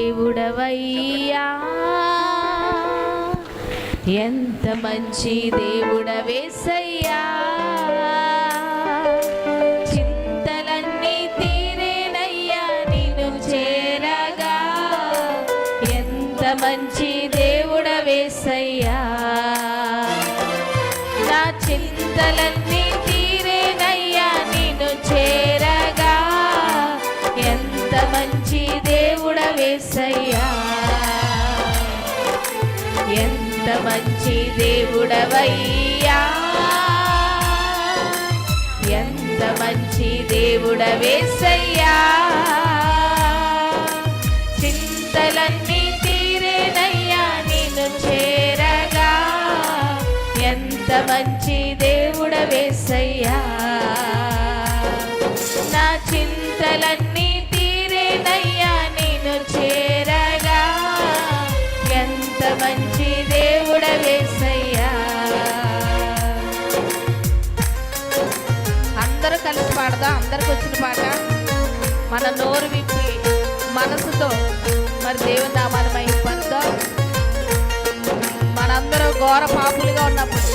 దేవుడవయ్యా ఎంత మంచి దేవుడవేసయ్యా, చింతలన్నీ తీరేనయ్యా నిన్ను చేరగా. ఎంత మంచి దేవుడవేసయ్యా, నా చింతలన్నీ తీరేనయ్యా నిన్ను చేరగా. ఎంత మంచి దేవుడవేసయ్యా, ఎంత మంచి దేవుడవయ్యా, ఎంత మంచి దేవుడవేసయ్యా, చింతలన్నీ తీరేనయ్యా నిన్ను చేరగా. ఎంత మంచి దేవుడవేసయ్యా, నా చింతలన్నీ తీరేనయ్యా నిన్ను చేరగా. ఎంత మంచి దేవుడవేసయ్యా. అందరూ కలిసి పాడదాం. అందరికి వచ్చిన పాట మన నోరు విప్పి మనసుతో మరి దేవుని నామాన్ని మహిమపరుద్దాం. మనందరూ ఘోర పాపులుగా ఉన్నప్పుడు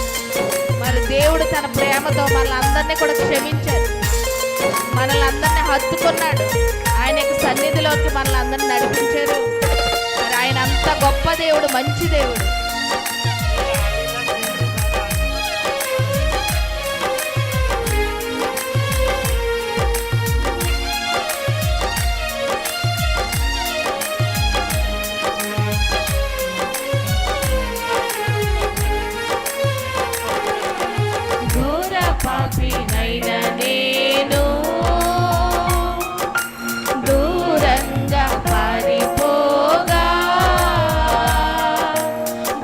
మరి దేవుడు తన ప్రేమతో మనల్ని అందరినీ కూడా క్షమించాడు, మనల్ని అందరినీ హత్తుకున్నాడు, ఆయన యొక్క సన్నిధిలోకి మనల్ని అందరినీ నడిపించారు. మరి ఆయన అంత గొప్ప దేవుడు, మంచి దేవుడు. ఘోర పాపినైన నేను దూరంగా పారిపోగా,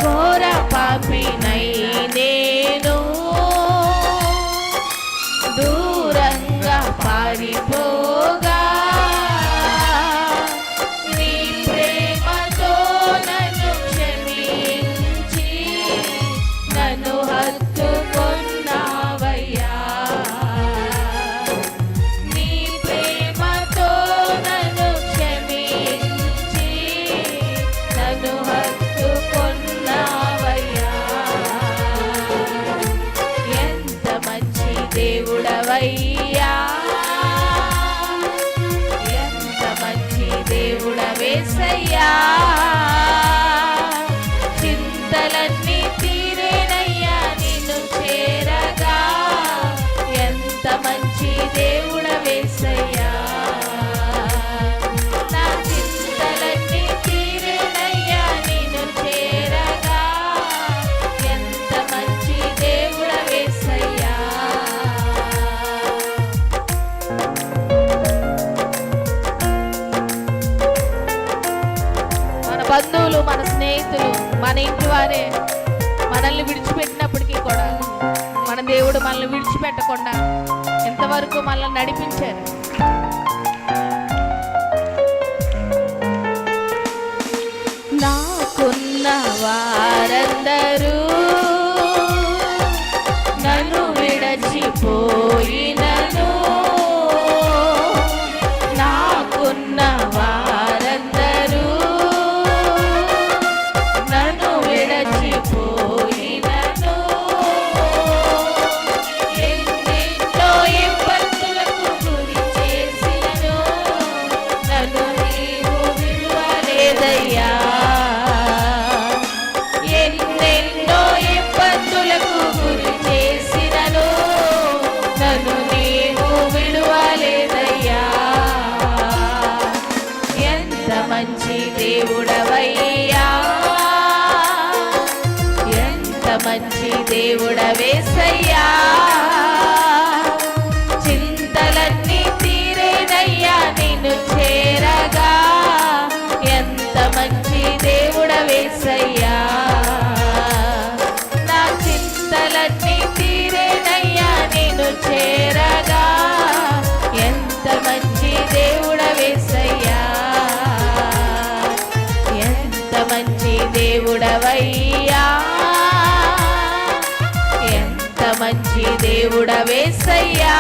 ఘోర పాపినై నేను దూరంగా పారిపోగా. నీ ప్రేమతో నన్ను క్షమించి నన్ను హత్తుకొన్నావయ్యా. నీ ప్రేమతో నన్ను క్షమించి నన్ను హత్తుకొన్నావయ్యా. ఎంత మంచి దేవుడవయ్యా, ఎంత మంచి దేవుడవేసయ్యా, చింతలన్నీ తీరేనయ్యా నిన్ను చేరగా. ఎంత మంచి దేవుడవేసయ్యా, నా చింతలన్నీ తీరేనయ్యా నిన్ను చేరగా. ఎంత మంచి దేవుడవేసయ్యా. మన బంధువులు, మన స్నేహితులు, మన ఇంటి వారే మనల్ని విడిచిపెట్టినప్పటికీ కూడా మన దేవుడు మనల్ని విడిచిపెట్టకుండా ఎంతవరకు మనల్ని నడిపించారు. నాకున్న వారందరూ నన్ను విడచిపోయినను, నాకున్న వారందరూ నన్ను విడచిపోయినను. ఎన్నెన్నో ఇబ్బందులకు గురి చేసినను నన్ను నీవు విడువలేదయ్యా. ఎన్నెన్నో ఇబ్బందులకు గురి చేసినను నన్ను నీవు విడువలేదయ్యా. ఎంత మంచి దేవుడవయ్యా, ఎంత మంచి దేవుడవేసయ్యా, చింతలన్నీ తీరేనయ్యా నిన్ను చేరగా. ఎంత మంచి దేవుడవేసయ్యా, నా చింతలన్నీ తీరేనయ్యా నిన్ను చేరగా. ఎంత మంచి దేవుడవేసయ్యా, ఎంత మంచి దేవుడవయ్యా, ఎంత మంచి దేవుడవేసయ్యా.